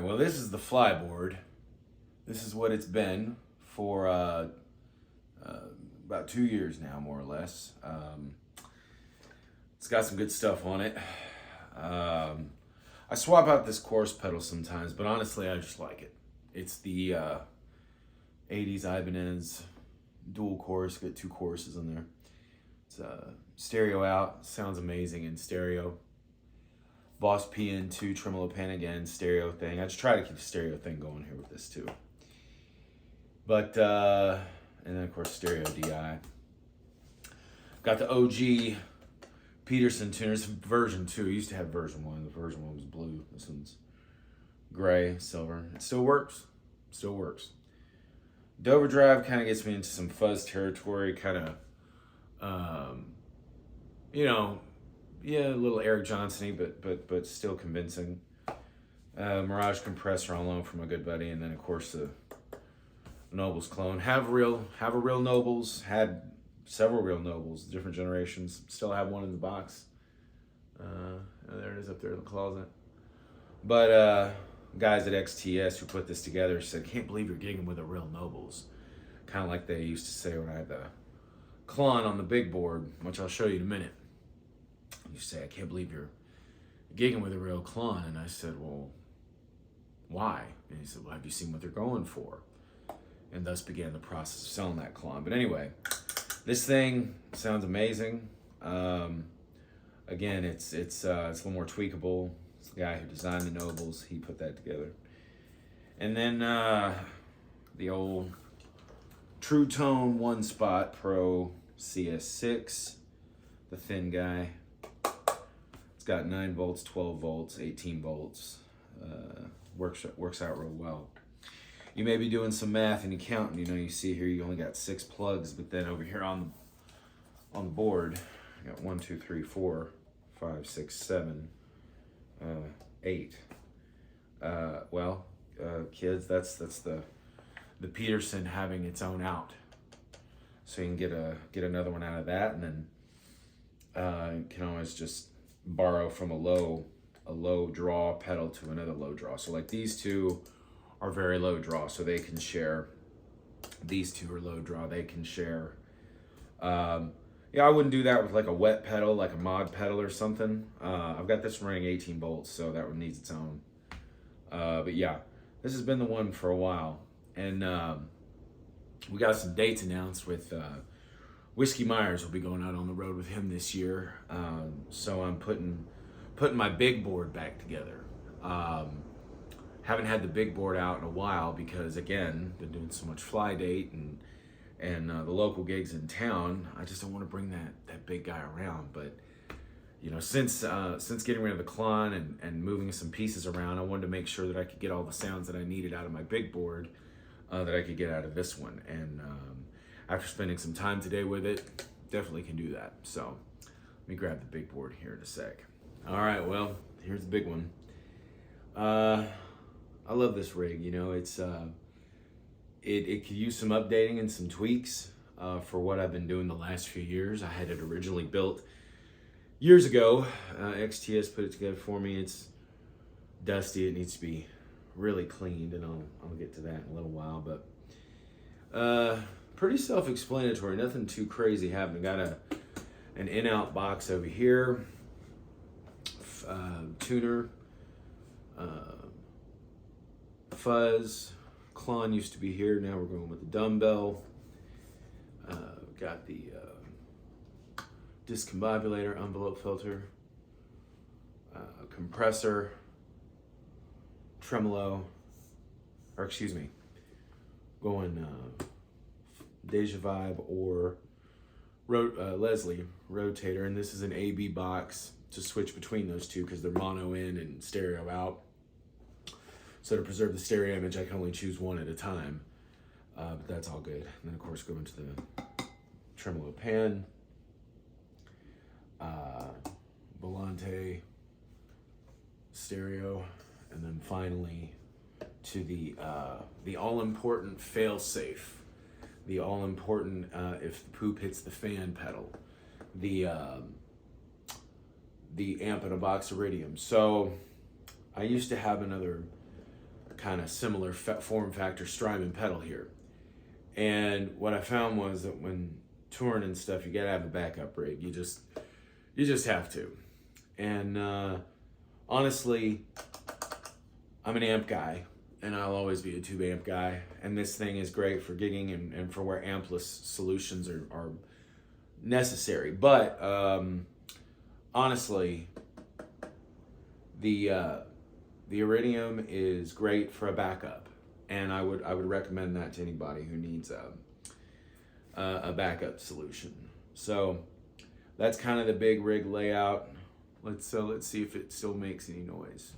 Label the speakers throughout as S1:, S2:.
S1: well, this is the Flyboard. This is what it's been for about 2 years now, more or less. It's got some good stuff on it. I swap out this course pedal sometimes, but honestly, I just like it. It's the 80s Ibanez dual course. Got 2 choruses in there. It's stereo out. Sounds amazing in stereo. Boss PN2 tremolo pan again, stereo thing. I just try to keep the stereo thing going here with this too. But, and then of course stereo DI. Got the OG Peterson tuners, version 2. I used to have version 1. The version 1 was blue. This one's gray, silver. It still works. Still works. Dover Drive kind of gets me into some fuzz territory, kind of, you know, yeah, a little Eric Johnson-y, but still convincing. Mirage compressor on loan from a good buddy, and then of course the Nobles clone. Have a real Nobles. Had several real Nobles, different generations. Still have one in the box. There it is up there in the closet. But guys at XTS who put this together said, "Can't believe you're gigging with a real Nobles." Kind of like they used to say when I had the Klon on the big board, which I'll show you in a minute. You say, "I can't believe you're gigging with a real Klon." And I said, "Well, why?" And he said, "Well, have you seen what they're going for?" And thus began the process of selling that Klon. But anyway, this thing sounds amazing. Again, it's a little more tweakable. It's the guy who designed the Nobles. He put that together. And then the old True Tone One Spot Pro CS6, the thin guy. It's got 9 volts, 12 volts, 18 volts. Works out real well. You may be doing some math and you count, and you see here you only got 6 plugs, but then over here on the board, you got 1, 2, 3, 4, 5, 6, 7, 8. Kids, that's the Peterson having its own out. So you can get another one out of that, and then you can always just borrow from a low draw pedal to another low draw. So like these two are very low draw, so they can share. These two are low draw, they can share. Yeah, I wouldn't do that with like a wet pedal, like a mod pedal or something. I've got this running 18 volts, so that one needs its own. But yeah, this has been the one for a while. And we got some dates announced with Whiskey Myers. Will be going out on the road with him this year. So I'm putting my big board back together. Haven't had the big board out in a while because, again, been doing so much fly date and the local gigs in town. I just don't want to bring that big guy around. But since getting rid of the Klon and moving some pieces around, I wanted to make sure that I could get all the sounds that I needed out of my big board that I could get out of this one. And after spending some time today with it, definitely can do that. So let me grab the big board here in a sec. All right, well, here's the big one. I love this rig. It's it could use some updating and some tweaks for what I've been doing the last few years. I had it originally built years ago. XTS put it together for me. It's dusty. It needs to be really cleaned, and I'll get to that in a little while. But pretty self-explanatory. Nothing too crazy happening. Got an in-out box over here. Tuner. Fuzz. Klon used to be here. Now we're going with the dumbbell. Got the discombobulator, envelope filter, compressor, tremolo, or excuse me, going Deja Vibe or Leslie rotator, and this is an AB box to switch between those two because they're mono in and stereo out. So to preserve the stereo image, I can only choose one at a time, but that's all good. And then of course go into the tremolo pan, Volante stereo, and then finally to the all-important fail-safe, the all-important if the poop hits the fan pedal, the amp in a box iridium. So I used to have another kind of similar form factor Strymon pedal here. And what I found was that when touring and stuff, you gotta have a backup rig. You just have to. And honestly, I'm an amp guy, and I'll always be a tube amp guy. And this thing is great for gigging and for where ampless solutions are necessary. But honestly, the Iridium is great for a backup, and I would recommend that to anybody who needs a backup solution. So that's kind of the big rig layout. Let's see if it still makes any noise.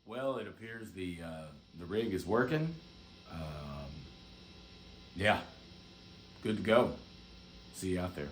S1: Well, it appears the rig is working. Um, yeah, good to go. See you out there.